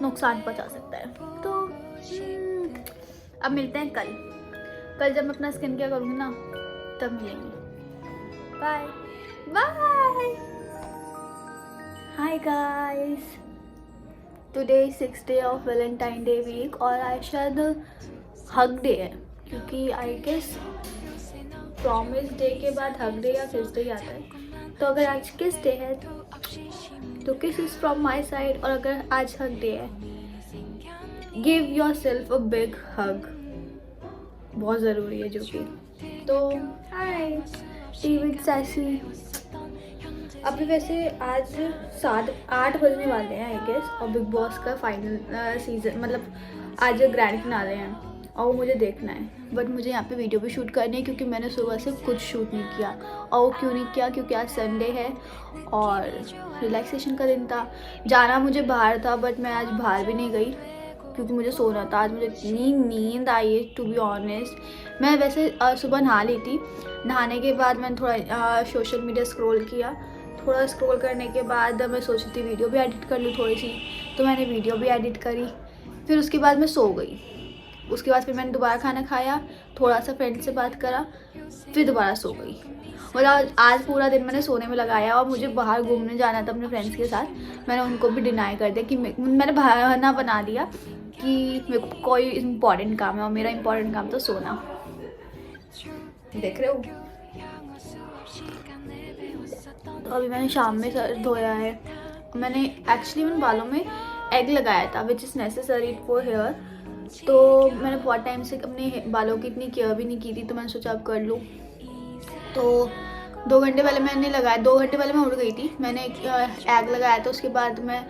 नुकसान पहुँचा सकता है। तो अब मिलते हैं कल जब मैं अपना स्किन केयर करूँगी ना, तब मिलेंगे। Bye bye. Hi guys, today 6th day of Valentine day week, और आज शायद हग डे है, क्योंकि आई गेस प्रॉमिस डे के बाद हग डे या किस डे आता है। तो अगर आज किस डे है तो किस इज फ्रॉम माई साइड, और अगर आज हग डे है, give your self a big हग, बहुत ज़रूरी है जो कि। तो हाय टी विद सैसी। अभी वैसे आज 7-8 बजने वाले हैं आई गेस, और बिग बॉस का फाइनल सीज़न, मतलब आज ग्रैंड फिनाले हैं, और वो मुझे देखना है। बट मुझे यहाँ पे वीडियो भी शूट करनी है क्योंकि मैंने सुबह से कुछ शूट नहीं किया। और वो क्यों नहीं किया, क्योंकि आज संडे है और रिलैक्सेशन का दिन था। जाना मुझे बाहर था बट मैं आज बाहर भी नहीं गई क्योंकि मुझे सोना था। आज मुझे इतनी नींद आई है टू बी ऑनेस्ट। मैं वैसे सुबह नहा ली थी, नहाने के बाद मैंने थोड़ा सोशल मीडिया स्क्रॉल किया। थोड़ा स्क्रॉल करने के बाद मैं सोची थी वीडियो भी एडिट कर लूँ थोड़ी सी, तो मैंने वीडियो भी एडिट करी। फिर उसके बाद मैं सो गई। उसके बाद फिर मैंने दोबारा खाना खाया, थोड़ा सा फ्रेंड से बात करा, फिर दोबारा सो गई। मतलब आज पूरा दिन मैंने सोने में लगाया। और मुझे बाहर घूमने जाना था अपने फ्रेंड्स के साथ। मैंने उनको भी डिनाई कर दिया कि मैंने बहाना बना दिया कि मेरे को कोई इम्पॉर्टेंट काम है और मेरा इम्पॉर्टेंट काम तो सोना। देख रहे हो। तो अभी मैंने शाम में सर धोया है। मैंने एक्चुअली उन बालों में एग लगाया था which is necessary for hair. तो मैंने बहुत टाइम से अपने बालों की इतनी केयर भी नहीं की थी, तो मैंने सोचा अब कर लूँ। तो 2 घंटे पहले मैंने लगाया, 2 घंटे पहले मैं उठ गई थी। मैंने एग लगाया था, उसके बाद मैं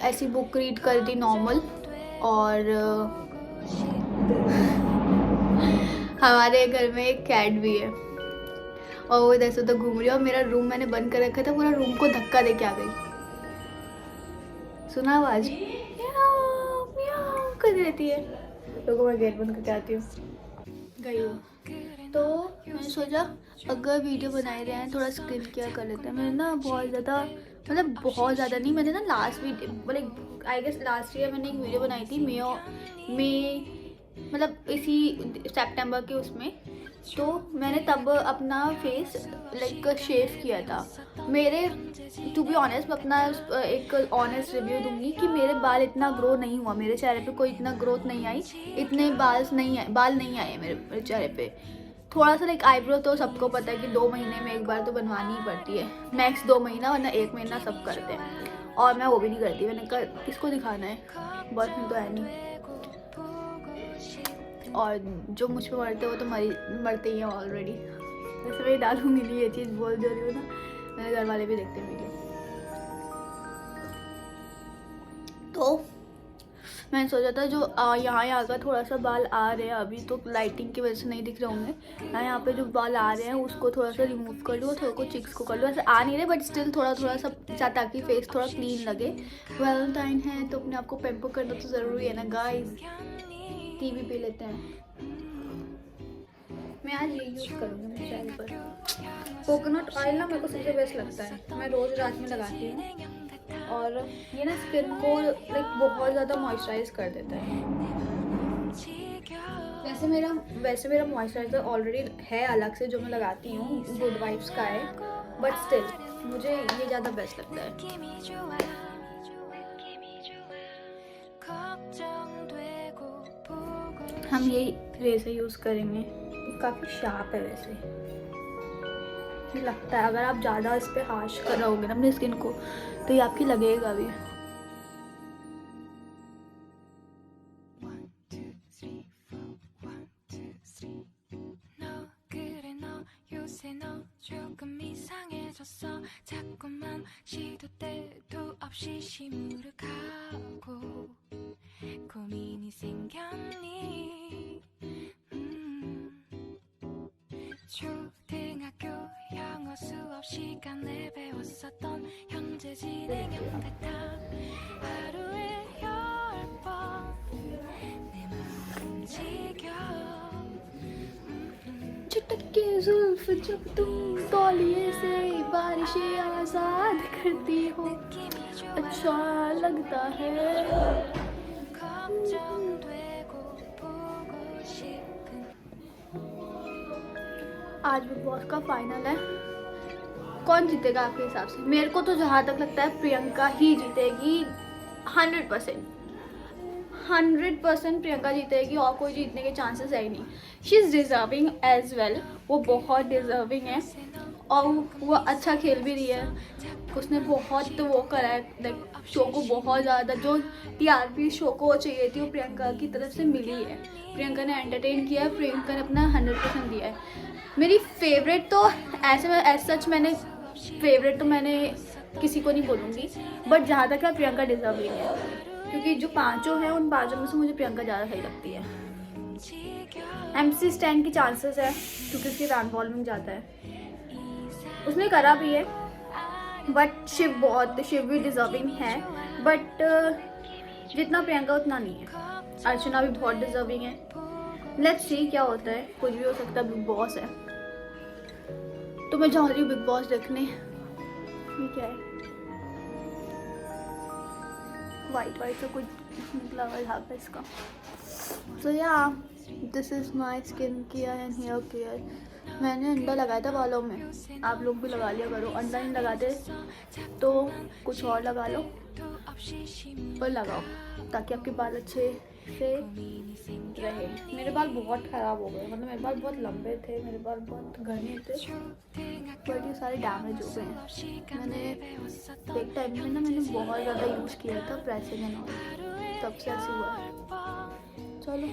ऐसी बुक रीड कर दी नॉर्मल। और हमारे घर में एक कैट भी है और वो इधर से उधर घूम रही है। और मेरा रूम मैंने बंद कर रखा था, पूरा रूम को धक्का दे के आ गई। सुना आवाज कर रहती है। लोगों मैं गेट बंद करके आती हूँ, गई हूँ। तो मैंने सोचा अगर वीडियो बनाए रहे हैं थोड़ा स्किन केयर कर लेते हैं। मैंने ना बहुत ज़्यादा, मतलब बहुत ज़्यादा नहीं, मैंने ना लास्ट वीडियो मतलब आई गेस लास्ट ईयर मैंने एक वीडियो बनाई थी मई मतलब इसी सितंबर के उसमें। तो मैंने तब अपना फेस लाइक शेव किया था। मेरे टू बी ऑनेस्ट मैं अपना एक ऑनेस्ट रिव्यू दूंगी कि मेरे बाल इतना ग्रो नहीं हुआ, मेरे चेहरे पे कोई इतना ग्रोथ नहीं आई, इतने बाल नहीं आए मेरे चेहरे पे। थोड़ा सा लाइक आईब्रो तो सबको पता है कि 2 महीने में एक बार तो बनवानी ही पड़ती है, मैक्स 2 महीना, वरना 1 महीना सब करते हैं। और मैं वो भी नहीं करती। मैंने कहा किसको दिखाना है, बॉयफ्रेंड तो है नहीं। और जो मुझ पे मरते हो तो मरते ही हैं ऑलरेडी। वैसे मैं डालूंगी नहीं ये चीज़, बोल जो रही हूँ ना, मेरे घर वाले भी देखते हैं वीडियो। तो मैंने सोचा था जो यहाँ का थोड़ा सा बाल आ रहे हैं अभी, तो लाइटिंग की वजह से नहीं दिख रहे होंगे। यहाँ पे जो बाल आ रहे हैं उसको थोड़ा सा रिमूव कर लो, थोड़ा को चिक्स को कर लो। ऐसे आ नहीं रहे बट स्टिल थोड़ा सा ताकि फेस थोड़ा क्लीन लगे। वैलेंटाइन है तो अपने आप को पैम्पर करना तो ज़रूरी है ना गाइस। टी भी पी लेते हैं। मैं आज ये यूज़ करूँगी मेरे चेहरे पर। कोकोनट ऑयल ना मेरे को सबसे बेस्ट लगता है, मैं रोज़ रात में लगाती हूँ। और ये ना स्किन को लाइक बहुत ज़्यादा मॉइस्चराइज कर देता है। वैसे मेरा मॉइस्चराइज़र ऑलरेडी है अलग से जो मैं लगाती हूँ, गुड वाइब्स का है, बट स्टिल मुझे ये ज़्यादा बेस्ट लगता है। हम ये रेज़र यूज़ करेंगे, काफ़ी शार्प है वैसे ये लगता है। अगर आप ज़्यादा इस पर हार्श कर रहोगे ना अपनी स्किन को तो ये आपकी लगेगा भी। 초등학교 영어 수업 시간에 배웠었던 현재 진행형 같아 하루에 10번 내 마음 움직여 चुटकी जुल्फ जब तुम तौलिए से बारिशें आजाद करती हो अच्छा लगता है। 걱정되고 보고 싶은 आज बिग बॉस का फाइनल है। कौन जीतेगा आपके हिसाब से? मेरे को तो जहाँ तक लगता है प्रियंका ही जीतेगी 100% प्रियंका जीतेगी और कोई जीतने के चांसेस है ही नहीं। She is deserving as well, वो बहुत डिज़र्विंग है और वो अच्छा खेल भी रही है। उसने बहुत वो करा है, लाइक शो को बहुत ज़्यादा जो टीआरपी शो को चाहिए थी वो प्रियंका की तरफ से मिली है। प्रियंका ने एंटरटेन किया है, प्रियंका ने अपना 100% दिया है। मेरी फेवरेट तो मैंने फेवरेट तो मैंने किसी को नहीं बोलूँगी, बट जहाँ तक है प्रियंका डिजर्विंग है क्योंकि जो 5 हैं उन 5 में से मुझे प्रियंका ज़्यादा सही लगती है। MC स्टैन की चांसेस है क्योंकि उसकी फैन फॉलोइंग जाता है, उसने करा भी है, बट शिव भी डिजर्विंग है, बट जितना प्रियंका उतना नहीं है। अर्चना भी बहुत डिजर्विंग है। लेट्स सी क्या होता है, कुछ भी हो सकता है, बिग बॉस है। तो मैं जा रही हूँ बिग बॉस देखने। ये क्या है, वाइट वाइट से कुछ निकला हुआ यहाँ पे इसका। तो yeah this is my skin care and hair care. मैंने अंडा लगाया था बालों में, आप लोग भी लगा लिया करो। अंडा नहीं लगाते तो कुछ और लगा लो, पर लगाओ ताकि आपके बाल अच्छे से रहे। मेरे बाल बहुत ख़राब हो गए, मतलब मेरे बाल बहुत लंबे थे, मेरे बाल बहुत घने थे, बट ये सारे डैमेज हो गए हैं। मैंने एक टाइम में ना मैंने बहुत ज़्यादा यूज़ किया था प्रेसिंग एंड ऑयल, तब से ऐसे हुआ है। चलो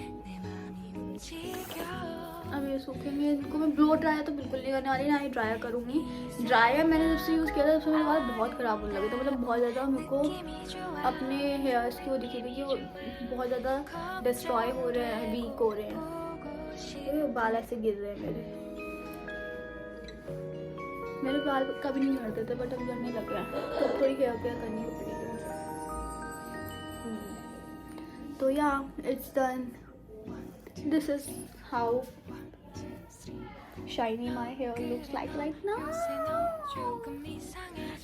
अब ये सूखेंगे, इनको मैं ब्लो ड्रायर तो बिल्कुल नहीं करने वाली, ना ही ड्रायर करूँगी। ड्रायर मैंने जब से यूज़ किया था तब से मेरे बाल बहुत ख़राब होने लगे थे, मतलब बहुत ज़्यादा मेरे को अपने हेयर्स की वो दिखी थी कि वो बहुत ज़्यादा डिस्ट्रॉय हो रहे हैं, वीक हो रहे हैं। तो बाल ऐसे गिर रहे हैं मेरे बाल कभी नहीं झड़ते थे, बट अब झड़ने लग रहा है, तो थोड़ी हेयर केयर करनी पड़ेगी मुझे। तो या it's done. This is how shiny my hair looks like right now,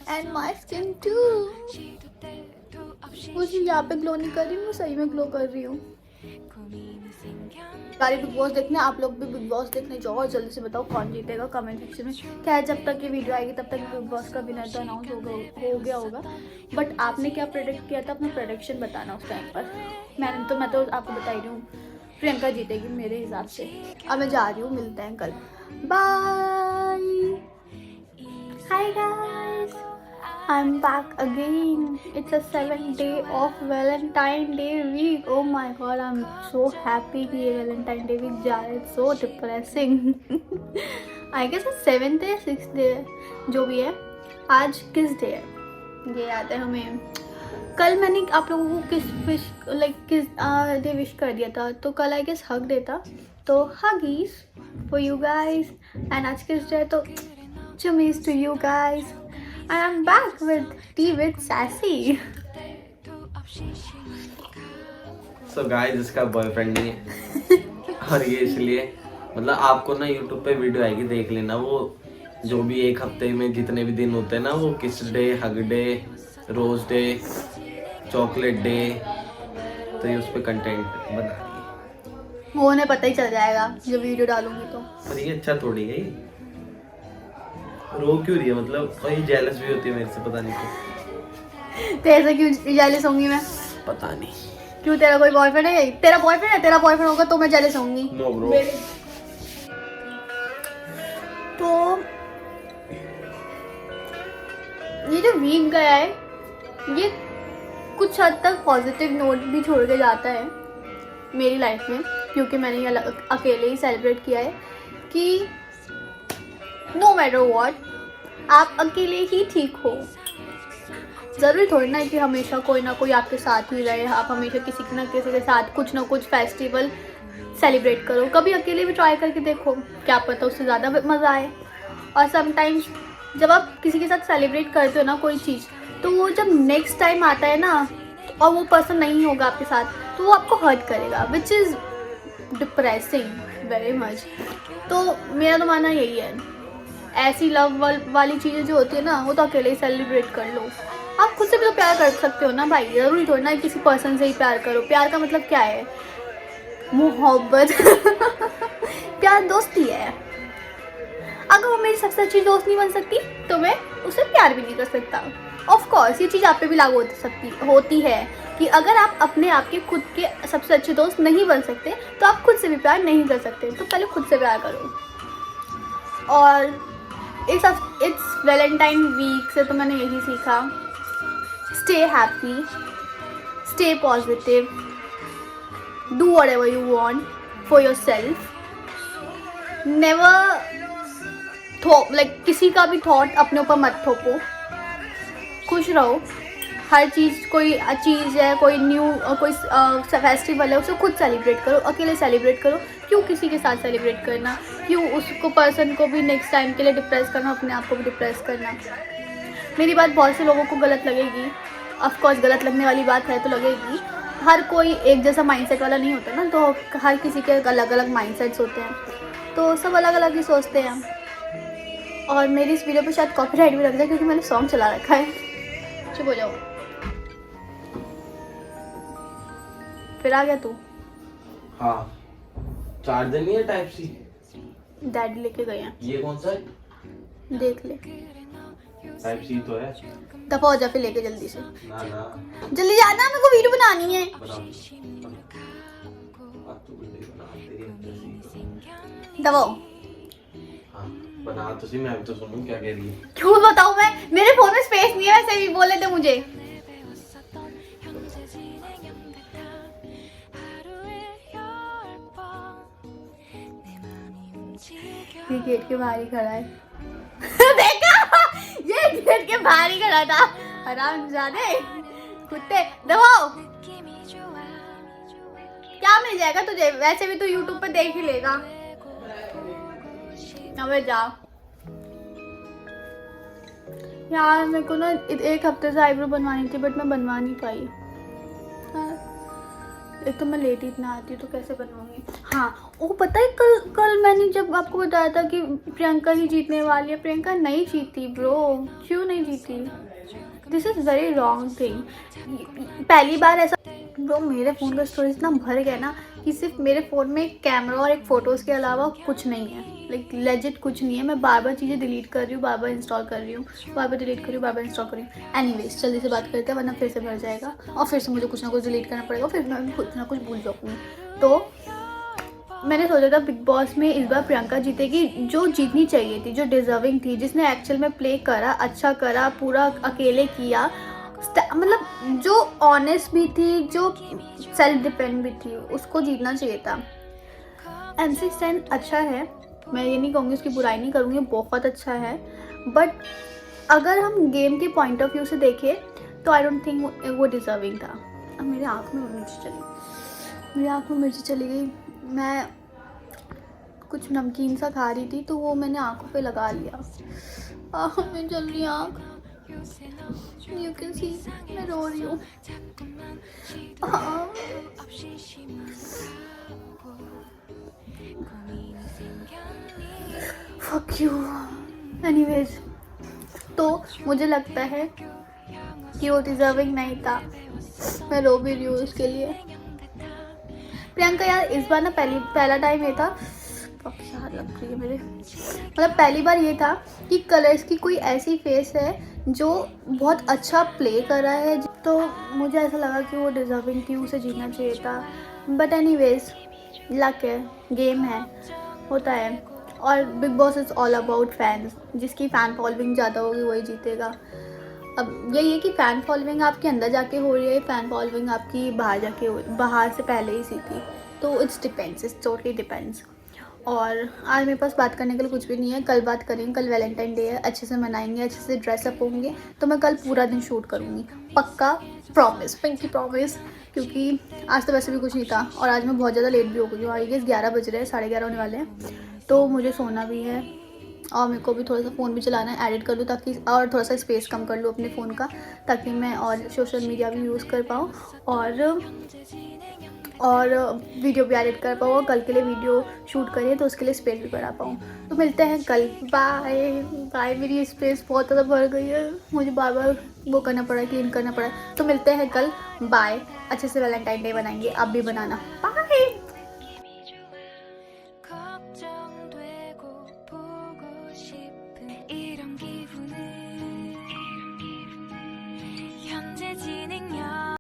and my skin too. मुझे यहाँ पे ग्लो नहीं कर रही हूँ, मैं सही में ग्लो कर रही हूँ। सारे बिग बॉस देखने, आप लोग भी बिग बॉस देखने जाओ और जल्दी से बताओ कौन जीतेगा कमेंट सेक्शन में। क्या है, जब तक ये वीडियो आएगी तब तक बिग बॉस का विनर तो अनाउंस हो गया होगा, बट आपने क्या प्रेडिक्ट किया था, अपना प्रेडिक्शन बताना उस टाइम पर। मैं तो आपको बता ही रही हूँ, प्रियंका जीतेगी मेरे हिसाब से। अब मैं जा रही हूँ, मिलते हैं कल, bye. Hi guys, I am back again. It's a 7th day of Valentine Day week. Oh my god, I'm so happy कि ये Valentine Day week जा रहा है। It's so depressing. I guess it's 7th day, 6th day, जो भी है। आज kiss day है ये याद है हमें। कल मैंने आप लोगों को किस डे विश कर दिया था, तो कल आई गेस हग डे था, तो huggies for you guys. And आज किस डे, तो चुमीज to you guys. I am back with tea with sassy. So guys, इसका बॉयफ्रेंड नहीं है और ये इसलिए, मतलब आपको ना यूट्यूब पे वीडियो आएगी, देख लेना। वो जो भी एक हफ्ते में जितने भी दिन होते हैं ना, वो kiss day, hug day, rose day, chocolate day, तो ये उस पर कंटेंट बना रही है। वो उन्हें पता ही चल जाएगा जब वीडियो डालूंगी तो। पर ये अच्छा थोड़ी है, रो क्यों रही है, मतलब। और ये जेलस भी होती है मेरे से, पता नहीं क्यों। तेरे से क्यों जेलस होंगी मैं, पता नहीं क्यों। तेरा कोई बॉयफ्रेंड है? तेरा बॉयफ्रेंड है, तेरा बॉयफ्रेंड होगा तो मैं जेलस होंगी। No bro. तो ये जो वीक गया है, ये कुछ हद तक पॉजिटिव नोट भी छोड़ के जाता है मेरी लाइफ में, क्योंकि मैंने ये अकेले ही सेलिब्रेट किया है कि नो मैटर व्हाट, आप अकेले ही ठीक हो। ज़रूरी थोड़ी ना कि हमेशा कोई ना कोई आपके साथ ही रहे, आप हमेशा किसी ना किसी के साथ कुछ ना कुछ फेस्टिवल सेलिब्रेट करो। कभी अकेले भी ट्राई करके देखो, क्या पता उससे ज़्यादा मज़ा आए। और समटाइम्स जब आप किसी के साथ सेलिब्रेट करते हो ना कोई चीज़, तो वो जब नेक्स्ट टाइम आता है ना और वो पर्सन नहीं होगा आपके साथ, तो वो आपको हर्ट करेगा, which is depressing very much. तो मेरा तो मानना यही है, ऐसी लव वाली चीज़ें जो होती है ना, वो तो अकेले ही सेलिब्रेट कर लो। आप खुद से भी तो प्यार कर सकते हो ना भाई, ज़रूरी थोड़ी ना किसी पर्सन से ही प्यार करो। प्यार का मतलब क्या है, मोहब्बत प्यार दोस्ती है। अगर वो मेरी सबसे अच्छी दोस्त नहीं बन सकती तो मैं उससे प्यार भी नहीं कर सकता। ऑफ कोर्स ये चीज़ आप पे भी लागू होती है कि अगर आप अपने आप के खुद के सबसे अच्छे दोस्त नहीं बन सकते तो आप खुद से भी प्यार नहीं कर सकते। तो पहले खुद से प्यार करो। और इट्स वैलेंटाइन वीक से तो मैंने यही सीखा, stay happy, stay positive, do whatever you want for yourself. Never किसी का भी थॉट अपने ऊपर मत थोपो। खुश रहो, हर चीज़, कोई चीज़ है, कोई न्यू कोई फेस्टिवल है, उसे खुद सेलिब्रेट करो, अकेले सेलिब्रेट करो। क्यों किसी के साथ सेलिब्रेट करना, क्यों उसको पर्सन को भी नेक्स्ट टाइम के लिए डिप्रेस करना, अपने आप को भी डिप्रेस करना। मेरी बात बहुत से लोगों को गलत लगेगी, ऑफकोर्स गलत लगने वाली बात है तो लगेगी। हर कोई एक जैसा माइंडसेट वाला नहीं होता ना, तो हर किसी के अलग अलग माइंडसेट्स होते हैं, तो सब अलग अलग ही सोचते हैं। और मेरी इस वीडियो पे शायद कॉपीराइट भी लग जाए क्योंकि मैंने सॉन्ग चला रखा है। चुप हो जाओ। फिर आ गया तू? हाँ, चार्जर नहीं है टाइप सी? डैडी लेके गए हैं। ये कौन सा है? देख ले। टाइप सी तो है। दफा हो जा, फिर लेके जल्दी से। ना ना, जल्दी जाना, मेरे को वीडियो बनानी है। बना अब तो वीडियो बना तेरी जैसी। दबाओ। हाँ, बना तो सी, मैं भी तो सुनूं क्या कह रही है। क्यों बताऊं मैं? मेरे फोन में स्पेस नहीं है, वैसे भी बोले थे मुझे। ये गेट के बाहर ही खड़ा है। देखा, ये गेट के बाहर ही खड़ा था। हरामजादे कुत्ते। दबाओ। क्या मिल जाएगा तुझे? वैसे भी तू यूट्यूब पे देख ही लेगा। अबे जा यार, मेरे को ना एक हफ्ते से आईब्रो बनवानी थी, बट मैं बनवा नहीं पाई। एक तो मैं लेट ही इतना आती हूँ, तो कैसे बनवाऊंगी। हाँ, वो पता है, कल मैंने जब आपको बताया था कि प्रियंका ही जीतने वाली है, प्रियंका नहीं जीती ब्रो। क्यों नहीं जीती? This is very wrong thing. पहली बार ऐसा ब्रो, मेरे फ़ोन का स्टोरेज इतना भर गया ना कि सिर्फ मेरे फ़ोन में एक कैमरा और एक फ़ोटोज़ के अलावा कुछ नहीं है। लाइक लेजिट कुछ नहीं है। मैं बार बार चीज़ें डिलीट कर रही हूँ, बार बार इंस्टॉल कर रही हूँ, बार बार डिलीट कर रही हूँ, बार बार इंस्टॉल कर रही हूँ। एनीवेज, जल्दी से बात करते हैं वरना फिर से भर जाएगा और फिर से मुझे कुछ ना कुछ डिलीट करना पड़ेगा, फिर मैं कुछ ना कुछ भूल जाऊँगी। तो मैंने सोचा था बिग बॉस में इस बार प्रियंका जीतेगी, जो जीतनी चाहिए थी, जो डिजर्विंग थी, जिसने एक्चुअल में प्ले करा, अच्छा करा, पूरा अकेले किया, मतलब जो ऑनेस्ट भी थी, जो सेल्फ डिपेंड भी थी, उसको जीतना चाहिए था। MC स्टैन अच्छा है, मैं ये नहीं कहूँगी, उसकी बुराई नहीं करूँगी, बहुत अच्छा है। बट अगर हम गेम के पॉइंट ऑफ व्यू से देखें तो आई डोंट थिंक वो डिजर्विंग था। अब मेरे आँख में मिर्ची चली गई। मैं कुछ नमकीन सा खा रही थी तो वो मैंने आँखों पे लगा लिया। मैं जल रही आँख, यू कैन सी, मैं रो रही हूँ। Fuck you. Anyways, तो मुझे लगता है कि वो डिजर्विंग नहीं था। मैं रो भी रही हूँ उसके लिए। प्रियंका यार, इस बार ना पहला टाइम ये था, यार लग रही है मेरे, मतलब पहली बार ये था कि कलर्स की कोई ऐसी फेस है जो बहुत अच्छा प्ले कर रहा है, तो मुझे ऐसा लगा कि वो डिजर्विंग थी, उसे जीतना चाहिए था। बट एनीवेज, लक है, गेम है, होता है। और big boss is all about fans, जिसकी फ़ैन फॉलोइंग ज़्यादा होगी वही जीतेगा। अब यही है कि फ़ैन फॉलोइंग आपके अंदर जाके हो रही है, फ़ैन फॉलोइंग आपकी बाहर से पहले ही थी, तो इट्स टोटली डिपेंड्स। और आज मेरे पास बात करने के लिए कुछ भी नहीं है, कल बात करेंगे। कल वैलेंटाइन डे है, अच्छे से मनाएंगे, अच्छे से ड्रेसअप होंगे, तो मैं कल पूरा दिन शूट करूँगी, पक्का, प्रॉमिस, पिंकी प्रॉमिस। क्योंकि आज तो वैसे भी कुछ नहीं था और आज मैं बहुत ज़्यादा लेट भी हो गई हूँ। आई गेस 11 बज रहे हैं, 11:30 होने वाले हैं, तो मुझे सोना भी है और मेरे को भी थोड़ा सा फ़ोन भी चलाना है, एडिट कर लूँ ताकि, और थोड़ा सा स्पेस कम कर लूँ अपने फ़ोन का, ताकि मैं और सोशल मीडिया भी यूज़ कर पाऊँ और वीडियो भी एडिट कर पाऊँ, और कल के लिए वीडियो शूट करें तो उसके लिए स्पेस भी बढ़ा पाऊँ। तो मिलते हैं कल। Bye bye. मेरी स्पेस बहुत ज़्यादा भर गई है, मुझे बार बार वो करना पड़ा है, क्लीन करना पड़ा है। तो मिलते हैं कल, बाय। अच्छे से वैलेंटाइन डे बनाएंगे, आप भी बनाना।